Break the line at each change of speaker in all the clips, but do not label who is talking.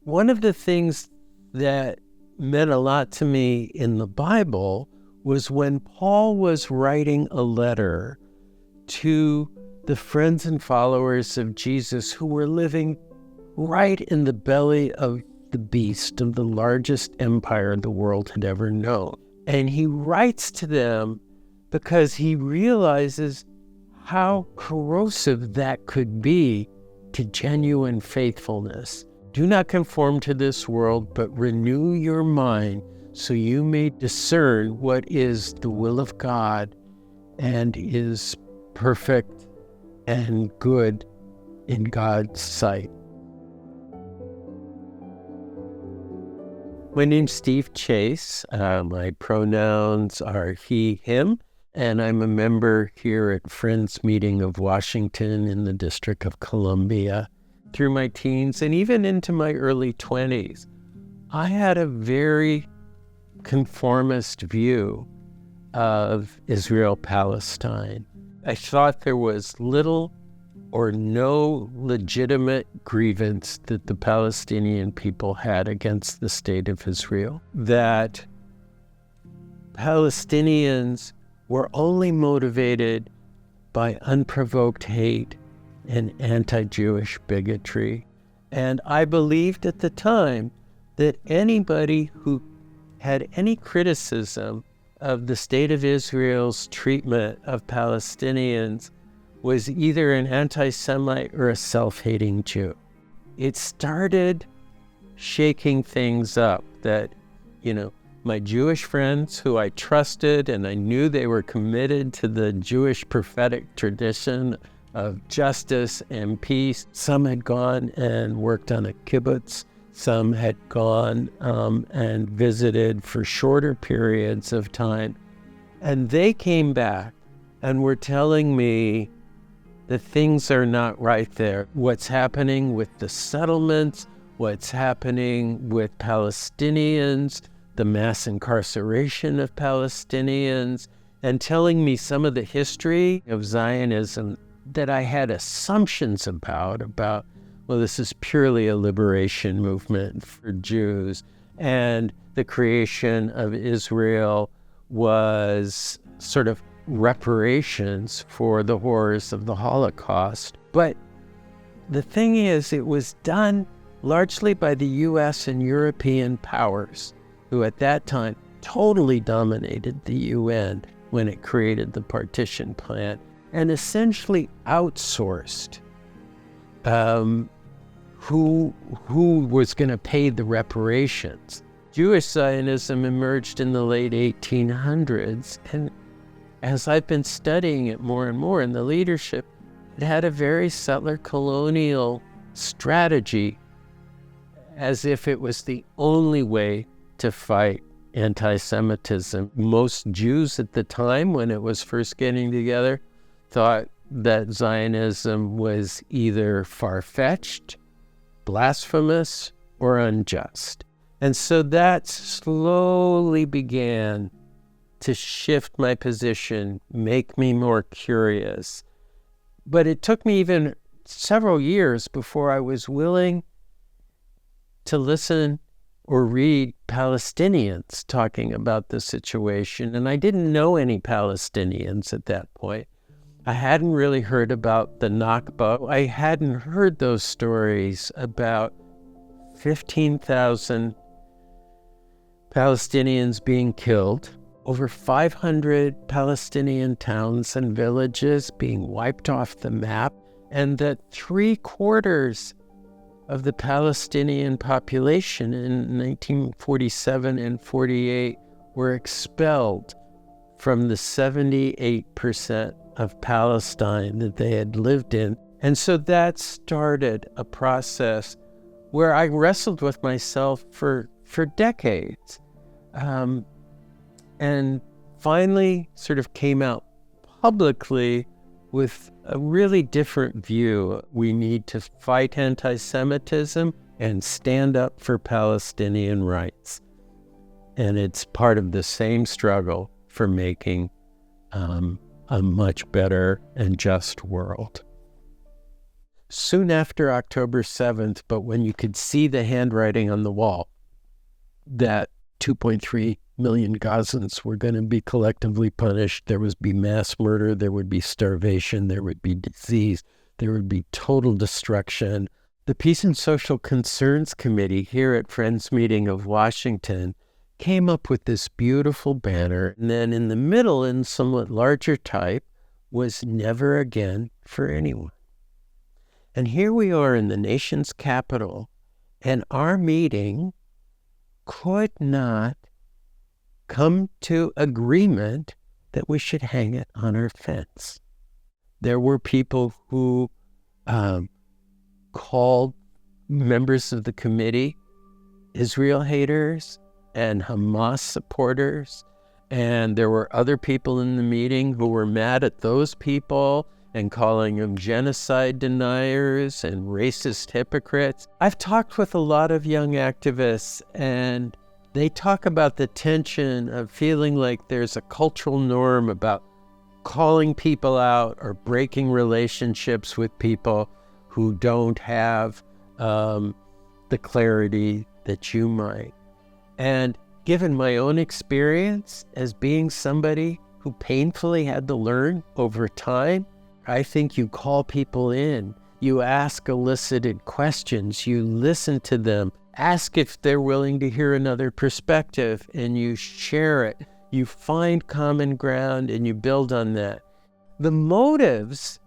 one of the things that meant a lot to me in the Bible was when Paul was writing a letter to the friends and followers of Jesus who were living right in the belly of the beast, of the largest empire the world had ever known. And he writes to them because he realizes how corrosive that could be to genuine faithfulness. Do not conform to this world, but renew your mind so you may discern what is the will of God and is perfect and good in God's sight. My name's Steve Chase. My pronouns are he, him, and I'm a member here at Friends Meeting of Washington in the District of Columbia. Through my teens and even into my early 20s, I had a very conformist view of Israel Palestine. I thought there was little or no legitimate grievance that the Palestinian people had against the state of Israel, that Palestinians were only motivated by unprovoked hate and anti-Jewish bigotry. And I believed at the time that anybody who had any criticism of the state of Israel's treatment of Palestinians was either an anti-Semite or a self-hating Jew. It started shaking things up that, my Jewish friends who I trusted and I knew they were committed to the Jewish prophetic tradition of justice and peace. Some had gone and worked on a kibbutz. Some had gone and visited for shorter periods of time. And they came back and were telling me that things are not right there. What's happening with the settlements, what's happening with Palestinians, the mass incarceration of Palestinians, and telling me some of the history of Zionism that I had assumptions about, well, this is purely a liberation movement for Jews, and the creation of Israel was sort of reparations for the horrors of the Holocaust. But the thing is, it was done largely by the U.S. and European powers, who at that time totally dominated the UN when it created the partition plan, and essentially outsourced who was going to pay the reparations. Jewish Zionism emerged in the late 1800s, and as I've been studying it more and more in the leadership, it had a very settler colonial strategy, as if it was the only way to fight anti-Semitism. Most Jews at the time, when it was first getting together, thought that Zionism was either far-fetched, blasphemous, or unjust. And so that slowly began to shift my position, make me more curious. But it took me even several years before I was willing to listen or read Palestinians talking about the situation. And I didn't know any Palestinians at that point. I hadn't really heard about the Nakba. I hadn't heard those stories about 15,000 Palestinians being killed, over 500 Palestinian towns and villages being wiped off the map, and that 3/4 of the Palestinian population in 1947 and 48 were expelled from the 78% of Palestine that they had lived in. And so that started a process where I wrestled with myself for decades. And finally sort of came out publicly with a really different view. We need to fight anti-Semitism and stand up for Palestinian rights. And it's part of the same struggle for making a much better and just world. soon after October 7th, but when you could see the handwriting on the wall that 2.3 million Gazans were going to be collectively punished, there would be mass murder, there would be starvation, there would be disease, there would be total destruction. The Peace and Social Concerns Committee here at Friends Meeting of Washington came up with this beautiful banner, and then in the middle, in somewhat larger type, was "Never Again for Anyone." And here we are in the nation's capital, and our meeting could not come to agreement that we should hang it on our fence. There were people who called members of the committee Israel haters and Hamas supporters, and there were other people in the meeting who were mad at those people and calling them genocide deniers and racist hypocrites. I've talked with a lot of young activists, and they talk about the tension of feeling like there's a cultural norm about calling people out or breaking relationships with people who don't have the clarity that you might. And given my own experience as being somebody who painfully had to learn over time, I think you call people in, you ask elicited questions, you listen to them, ask if they're willing to hear another perspective, and you share it. You find common ground and you build on that. The motives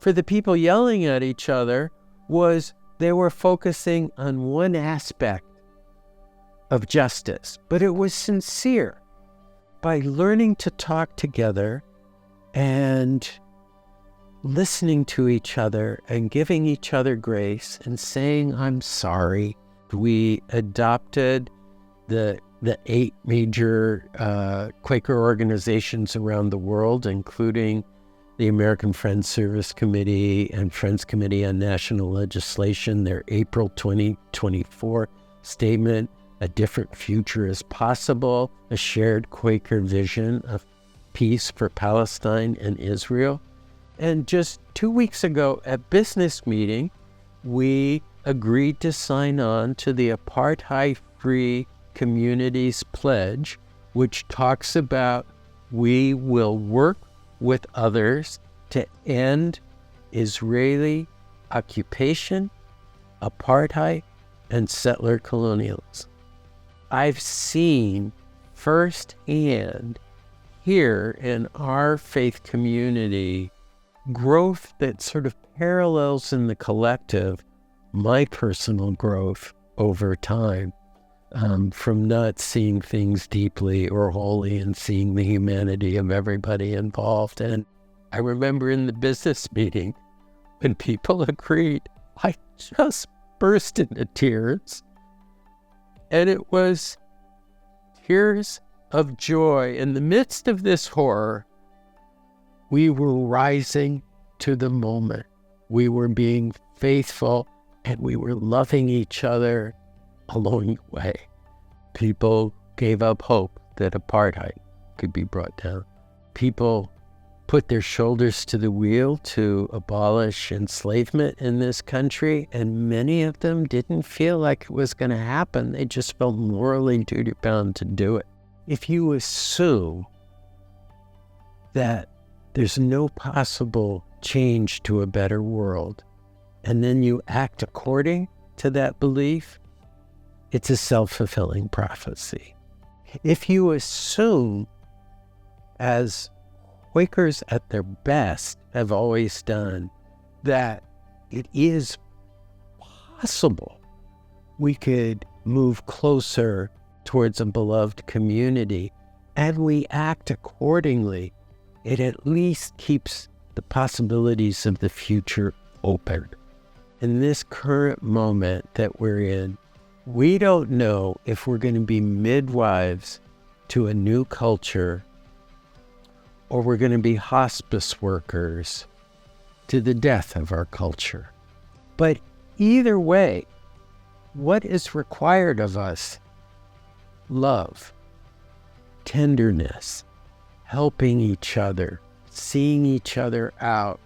for the people yelling at each other was they were focusing on one aspect of justice, but it was sincere. By learning to talk together and listening to each other and giving each other grace and saying, "I'm sorry," we adopted the 8 major Quaker organizations around the world, including the American Friends Service Committee and Friends Committee on National Legislation, their April 2024 statement, "A different future is possible," a shared Quaker vision of peace for Palestine and Israel. And just 2 weeks ago at business meeting, we agreed to sign on to the Apartheid-Free Communities Pledge, which talks about we will work with others to end Israeli occupation, apartheid, and settler colonialism. I've seen firsthand here in our faith community growth that sort of parallels in the collective my personal growth over time, from not seeing things deeply or wholly and seeing the humanity of everybody involved. And I remember in the business meeting when people agreed, I just burst into tears. And it was tears of joy. In the midst of this horror, we were rising to the moment. We were being faithful, and we were loving each other along the way. People gave up hope that apartheid could be brought down. People put their shoulders to the wheel to abolish enslavement in this country, and many of them didn't feel like it was going to happen. They just felt morally duty-bound to do it. If you assume that there's no possible change to a better world, and then you act according to that belief, it's a self-fulfilling prophecy. If you assume, as Quakers at their best have always done, that it is possible we could move closer towards a beloved community, and we act accordingly, it at least keeps the possibilities of the future open. In this current moment that we're in, we don't know if we're going to be midwives to a new culture, or we're going to be hospice workers to the death of our culture. But either way, what is required of us? Love, tenderness, helping each other, seeing each other out,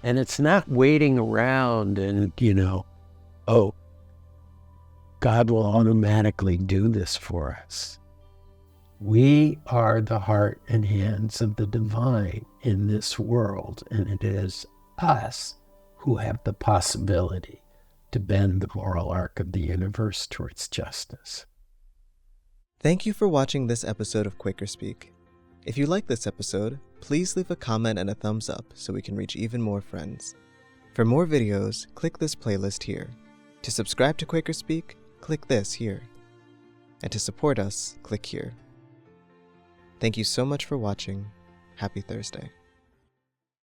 And it's not waiting around and, oh, God will automatically do this for us. We are the heart and hands of the divine in this world, and it is us who have the possibility to bend the moral arc of the universe towards justice.
Thank you for watching this episode of QuakerSpeak. If you like this episode, please leave a comment and a thumbs up so we can reach even more friends. For more videos, click this playlist here. To subscribe to QuakerSpeak, click this here. And to support us, click here. Thank you so much for watching. Happy Thursday.